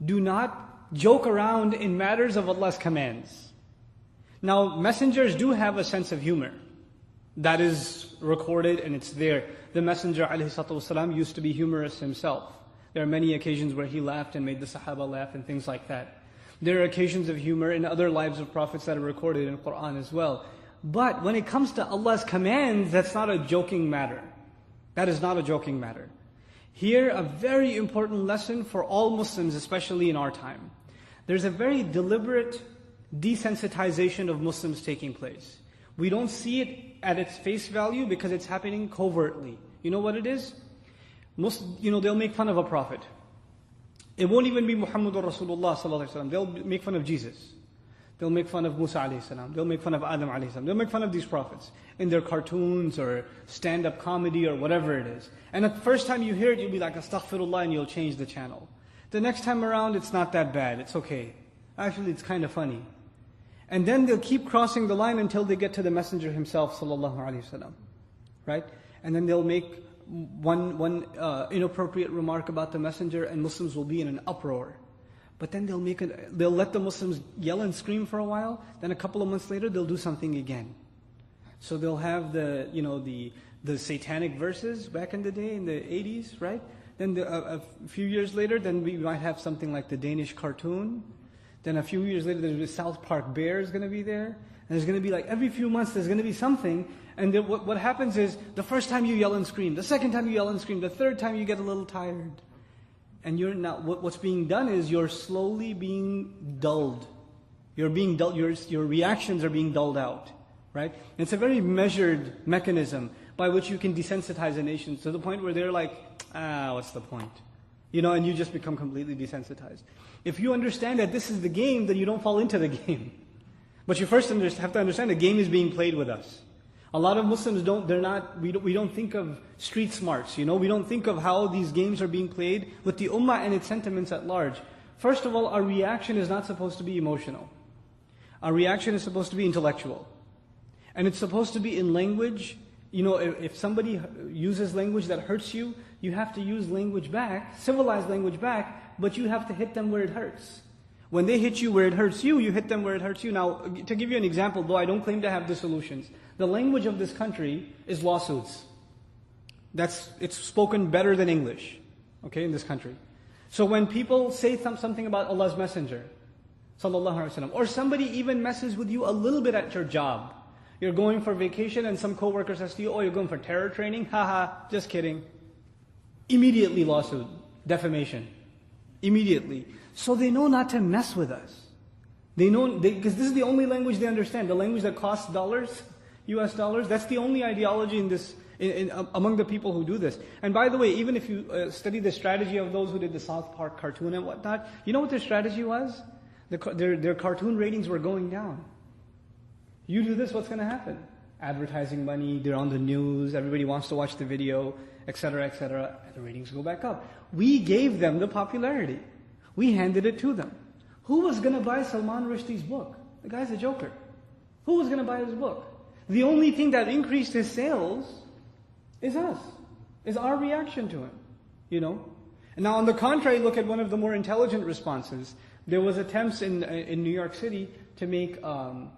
do not joke around in matters of Allah's commands. Now, messengers do have a sense of humor. That is recorded and it's there. The Messenger ﷺ used to be humorous himself. There are many occasions where he laughed and made the Sahaba laugh and things like that. There are occasions of humor in other lives of prophets that are recorded in the Quran as well. But when it comes to Allah's commands, that's not a joking matter. That is not a joking matter. Here, a very important lesson for all Muslims, especially in our time. There's a very deliberate desensitization of Muslims taking place. We don't see it at its face value because it's happening covertly. You know what it is? They'll make fun of a prophet. It won't even be Muhammadur Rasulullah sallallahu alaihi wasallam. They'll make fun of Jesus. They'll make fun of Musa alayhi salam. They'll make fun of Adam alayhi salam. They'll make fun of these prophets in their cartoons or stand-up comedy or whatever it is. And the first time you hear it, you'll be like, astaghfirullah, and you'll change the channel. The next time around, it's not that bad. It's okay. Actually, it's kind of funny. And then they'll keep crossing the line until they get to the Messenger himself, sallallahu alaihi wasallam, right? And then they'll make one inappropriate remark about the Messenger, and Muslims will be in an uproar. But then they'll let the Muslims yell and scream for a while. Then a couple of months later, they'll do something again. So they'll have the satanic verses back in the day in the 80s, right? Then a few years later, then we might have something like the Danish cartoon. Then a few years later, there's the South Park Bear is going to be there. And there's going to be like every few months, there's going to be something. And then what happens is, the first time you yell and scream, the second time you yell and scream, the third time you get a little tired. And what's being done is you're slowly being dulled. You're being dulled. Your reactions are being dulled out, right? And it's a very measured mechanism by which you can desensitize a nation to the point where they're like, what's the point? And you just become completely desensitized. If you understand that this is the game, then you don't fall into the game. But you first have to understand the game is being played with us. A lot of Muslims we don't think of street smarts, we don't think of how these games are being played with the ummah and its sentiments at large. First of all, our reaction is not supposed to be emotional. Our reaction is supposed to be intellectual. And it's supposed to be in language. If somebody uses language that hurts you, you have to use language back, civilized language back, but you have to hit them where it hurts. When they hit you where it hurts you, you hit them where it hurts you. Now, to give you an example, though I don't claim to have the solutions, the language of this country is lawsuits. It's spoken better than English, in this country. So when people say something about Allah's Messenger, sallallahu alaihi wasallam, or somebody even messes with you a little bit at your job, you're going for vacation and some coworker says to you, you're going for terror training? Haha, just kidding. Immediately lawsuit, defamation. Immediately. So they know not to mess with us. They know, because this is the only language they understand. The language that costs dollars, US dollars, that's the only ideology among the people who do this. And by the way, even if you study the strategy of those who did the South Park cartoon and whatnot, you know what their strategy was? Their cartoon ratings were going down. You do this, what's going to happen? Advertising money, they're on the news, everybody wants to watch the video, etc., etc. The ratings go back up. We gave them the popularity. We handed it to them. Who was going to buy Salman Rushdie's book? The guy's a joker. Who was going to buy his book? The only thing that increased his sales is us, is our reaction to him, And now on the contrary, look at one of the more intelligent responses. There was attempts in New York City to make a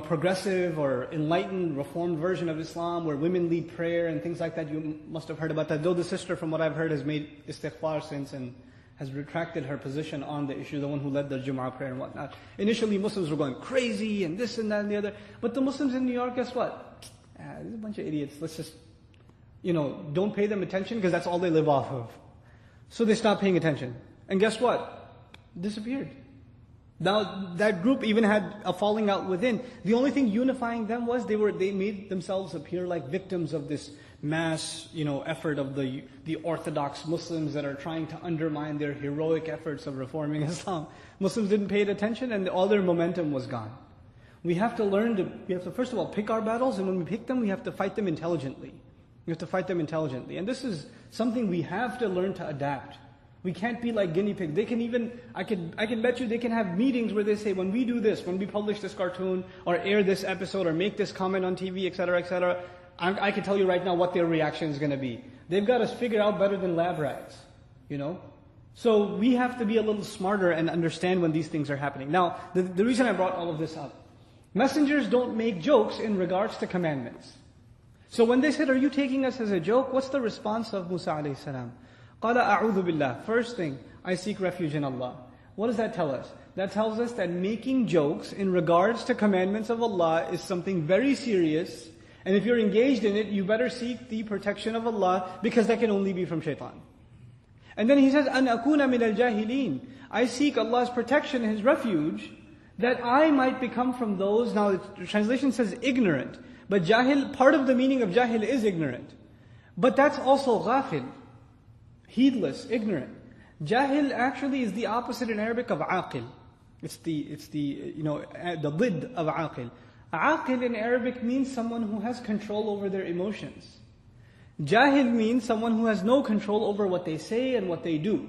progressive or enlightened, reformed version of Islam where women lead prayer and things like that. You must have heard about that. Though the sister, from what I've heard, has made istighfar since and has retracted her position on the issue, the one who led the Jumu'ah prayer and whatnot. Initially, Muslims were going crazy and this and that and the other. But the Muslims in New York, guess what? There's a bunch of idiots. Let's just, don't pay them attention because that's all they live off of. So they stopped paying attention. And guess what? Disappeared. Now, that group even had a falling out within. The only thing unifying them was they made themselves appear like victims of this mass, effort of the orthodox Muslims that are trying to undermine their heroic efforts of reforming Islam. Muslims didn't pay attention and all their momentum was gone. We have to first of all pick our battles, and when we pick them, we have to fight them intelligently. And this is something we have to learn to adapt. We can't be like guinea pigs. They can even, I can bet you they can have meetings where they say, when we do this, when we publish this cartoon, or air this episode, or make this comment on TV, etc., I can tell you right now what their reaction is going to be. They've got us figured out better than lab rats. You know? So we have to be a little smarter and understand when these things are happening. Now, the reason I brought all of this up, messengers don't make jokes in regards to commandments. So when they said, are you taking us as a joke? What's the response of Musa alayhi salam? قَالَ أَعُوذُ بِاللَّهِ. First thing, I seek refuge in Allah. What does that tell us? That tells us that making jokes in regards to commandments of Allah is something very serious. And if you're engaged in it, you better seek the protection of Allah, because that can only be from shaitan. And then he says, أَنْ أَكُونَ مِنَ الْجَاهِلِينَ. I seek Allah's protection, His refuge, that I might become from those. Now the translation says ignorant. But jahil, part of the meaning of jahil is ignorant. But that's also ghafil, heedless, ignorant. Jahil actually is the opposite in Arabic of aqil. It's the the ضد of aqil. Aqil in Arabic means someone who has control over their emotions. Jahil means someone who has no control over what they say and what they do.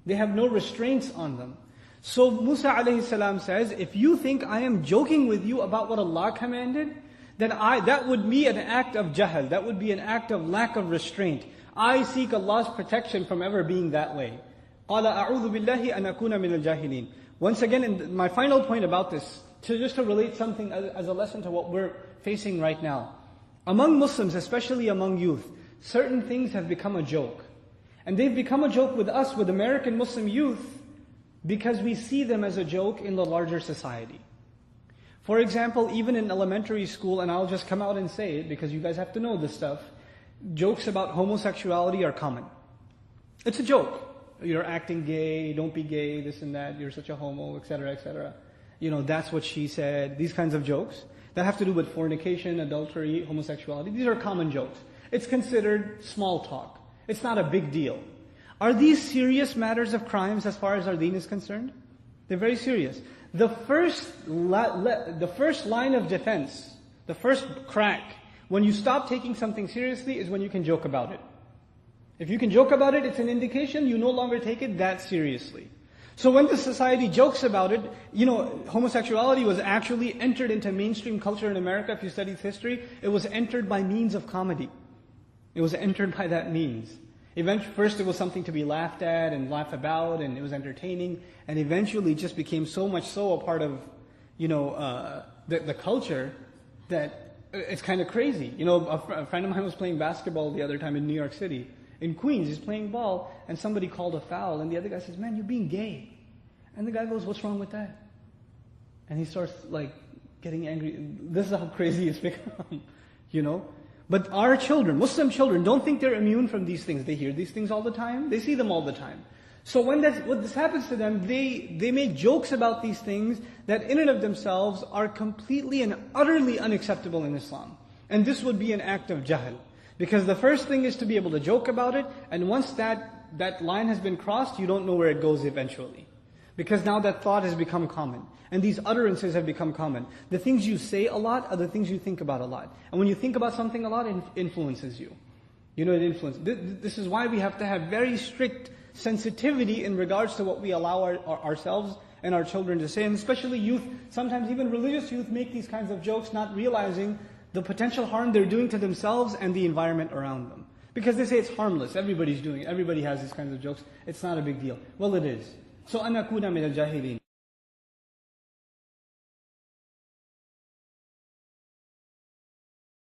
They have no restraints on them. So Musa alayhi salam says, if you think I am joking with you about what Allah commanded, then that would be an act of jahal. That would be an act of lack of restraint. I seek Allah's protection from ever being that way. قَالَ أَعُوذُ بِاللَّهِ أَنْ أَكُونَ مِنَ الْجَاهِلِينَ. Once again, in my final point about this, just to relate something as a lesson to what we're facing right now. Among Muslims, especially among youth, certain things have become a joke. And they've become a joke with us, with American Muslim youth, because we see them as a joke in the larger society. For example, even in elementary school, and I'll just come out and say it because you guys have to know this stuff, jokes about homosexuality are common. It's a joke. You're acting gay, don't be gay, this and that, you're such a homo, etc., etc. That's what she said. These kinds of jokes that have to do with fornication, adultery, homosexuality. These are common jokes. It's considered small talk. It's not a big deal. Are these serious matters of crimes as far as our deen is concerned? They're very serious. The first line of defense, the first crack, when you stop taking something seriously is when you can joke about it. If you can joke about it, it's an indication you no longer take it that seriously. So when the society jokes about it, homosexuality was actually entered into mainstream culture in America. If you study history, it was entered by means of comedy. It was entered by that means. First it was something to be laughed at and laughed about, and it was entertaining, and eventually it just became so much so a part of, the culture that it's kind of crazy. A friend of mine was playing basketball the other time in New York City. In Queens, he's playing ball, and somebody called a foul, and the other guy says, "Man, you're being gay." And the guy goes, "What's wrong with that?" And he starts getting angry. This is how crazy it's become, But our children, Muslim children, don't think they're immune from these things. They hear these things all the time. They see them all the time. So when this happens to them, they make jokes about these things that in and of themselves are completely and utterly unacceptable in Islam. And this would be an act of jahl. Because the first thing is to be able to joke about it, and once that line has been crossed, you don't know where it goes eventually. Because now that thought has become common. And these utterances have become common. The things you say a lot are the things you think about a lot. And when you think about something a lot, it influences you. It influences. This is why we have to have very strict sensitivity in regards to what we allow ourselves and our children to say. And especially youth, sometimes even religious youth make these kinds of jokes, not realizing the potential harm they're doing to themselves and the environment around them. Because they say it's harmless, everybody's doing it, everybody has these kinds of jokes, it's not a big deal. Well, it is. So, أَنْ أَكُونَ مِنَ الْجَاهِلِينَ.